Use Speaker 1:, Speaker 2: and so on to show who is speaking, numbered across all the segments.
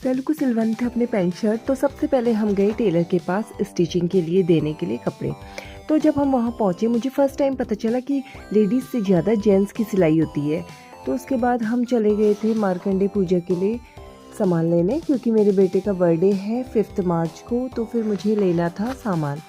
Speaker 1: सेलू को सिलवाने थे अपने पैंट शर्ट, तो सबसे पहले हम गए टेलर के पास स्टिचिंग के लिए देने के लिए कपड़े। तो जब हम वहाँ पहुँचे मुझे फ़र्स्ट टाइम पता चला कि लेडीज़ से ज़्यादा जेंट्स की सिलाई होती है। तो उसके बाद हम चले गए थे मार्कंडे पूजा के लिए सामान लेने, क्योंकि मेरे बेटे का बर्थडे है 5 मार्च को, तो फिर मुझे लेना था सामान।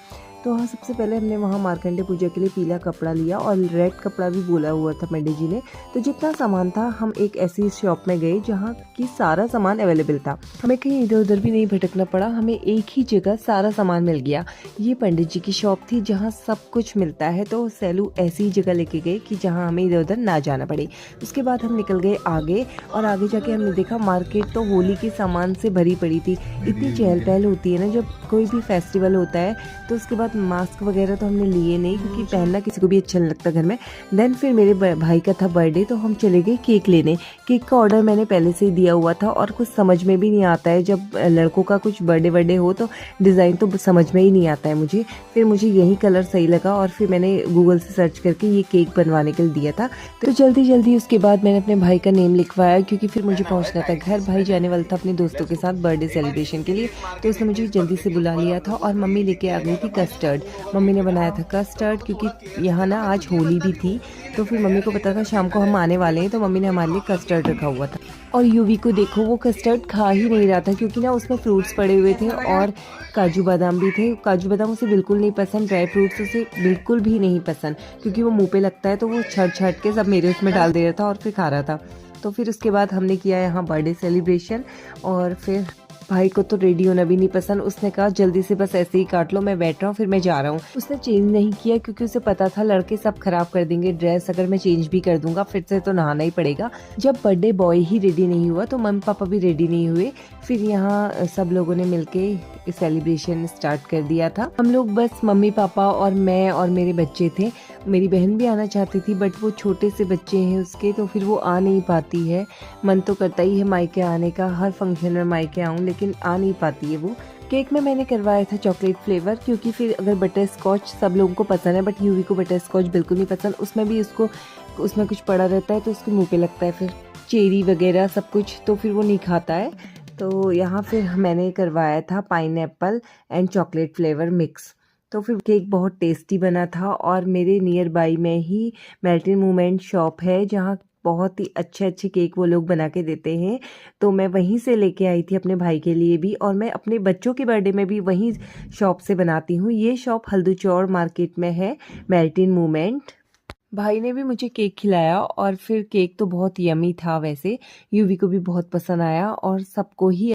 Speaker 1: तो हाँ, सबसे पहले हमने वहाँ मार्कंडे पूजा के लिए पीला कपड़ा लिया और रेड कपड़ा भी बोला हुआ था पंडित जी ने। तो जितना सामान था हम एक ऐसी शॉप में गए जहाँ की सारा सामान अवेलेबल था। हमें कहीं इधर उधर भी नहीं भटकना पड़ा, हमें एक ही जगह सारा सामान मिल गया। ये पंडित जी की शॉप थी जहाँ सब कुछ मिलता है, तो सेलू ऐसी जगह लेके गए कि जहाँ हमें इधर उधर ना जाना पड़े। उसके बाद हम निकल गए आगे, और आगे जाके हमने देखा मार्केट तो होली के सामान से भरी पड़ी थी। इतनी चहल पहल होती है ना जब कोई भी फेस्टिवल होता है। तो उसके बाद मास्क वगैरह तो हमने लिए नहीं, क्योंकि पहनना किसी को भी अच्छा नहीं लगता घर में। देन फिर मेरे भाई का था बर्थडे, तो हम चले गए केक लेने। केक का ऑर्डर मैंने पहले से ही दिया हुआ था, और कुछ समझ में भी नहीं आता है जब लड़कों का कुछ बर्थडे हो तो डिज़ाइन तो समझ में ही नहीं आता है मुझे। फिर मुझे यही कलर सही लगा और फिर मैंने गूगल से सर्च करके ये केक बनवाने के लिए दिया था। तो जल्दी जल्दी उसके बाद मैंने अपने भाई का नेम लिखवाया, क्योंकि फिर मुझे पहुंचना था घर। भाई जाने वाला था अपने दोस्तों के साथ बर्थडे सेलिब्रेशन के लिए, तो उसने मुझे जल्दी से बुला लिया था। और मम्मी लेके आ गई थी कस्टर्ड। मम्मी ने बनाया था कस्टर्ड, क्योंकि यहाँ ना आज होली भी थी। तो फिर मम्मी को पता था शाम को हम आने वाले हैं, तो मम्मी ने हमारे लिए कस्टर्ड रखा हुआ था। और यूवी को देखो, वो कस्टर्ड खा ही नहीं रहा था, क्योंकि ना उसमें फ्रूट्स पड़े हुए थे और काजू बादाम भी थे। काजू बादाम उसे बिल्कुल नहीं पसंद, ड्राई फ्रूट्स उसे बिल्कुल भी नहीं पसंद, क्योंकि वो मुंह पे लगता है। तो वो छट छट के सब मेरे उसमें डाल दे रहा था और फिर खा रहा था। तो फिर उसके बाद हमने किया यहाँ बर्थडे सेलिब्रेशन। और फिर भाई को तो रेडी होना भी नहीं पसंद, उसने कहा जल्दी से बस ऐसे ही काट लो, मैं बैठ रहा हूँ, फिर मैं जा रहा हूँ। उसने चेंज नहीं किया, क्योंकि उसे पता था लड़के सब खराब कर देंगे ड्रेस। अगर मैं चेंज भी कर दूंगा फिर से तो नहाना ही पड़ेगा। जब बर्थडे बॉय ही रेडी नहीं हुआ तो मम्मी पापा भी रेडी नहीं हुए। फिर यहाँ सब लोगों ने मिलके सेलिब्रेशन स्टार्ट कर दिया था। हम लोग बस मम्मी पापा और मैं और मेरे बच्चे थे। मेरी बहन भी आना चाहती थी, बट वो छोटे से बच्चे हैं उसके, तो फिर वो आ नहीं पाती है। मन तो करता ही है मायके आने का, हर फंक्शन में मायके आऊँ, लेकिन आ नहीं पाती है वो। केक में मैंने करवाया था चॉकलेट फ्लेवर, क्योंकि फिर अगर बटर स्कॉच सब लोगों को पसंद है, बट यूवी को बटर स्कॉच बिल्कुल नहीं पसंद। उसमें भी उसमें कुछ पड़ा रहता है तो उसके मुंह पे लगता है, फिर चेरी वगैरह सब कुछ, तो फिर वो नहीं खाता है। तो यहाँ फिर मैंने करवाया था pineapple and chocolate flavour mix. तो फिर केक बहुत टेस्टी बना था। और मेरे नियर बाई में ही मेल्टिंग मोमेंट शॉप है, जहाँ बहुत ही अच्छे अच्छे केक वो लोग बना के देते हैं। तो मैं वहीं से लेके आई थी अपने भाई के लिए भी, और मैं अपने बच्चों के बर्थडे में भी वहीं शॉप से बनाती हूँ। ये शॉप हल्दूचौड़ मार्केट में है, मेल्टिंग मोमेंट। भाई ने भी मुझे केक खिलाया, और फिर केक तो बहुत यमी था वैसे, यूवी को भी बहुत पसंद आया और सबको ही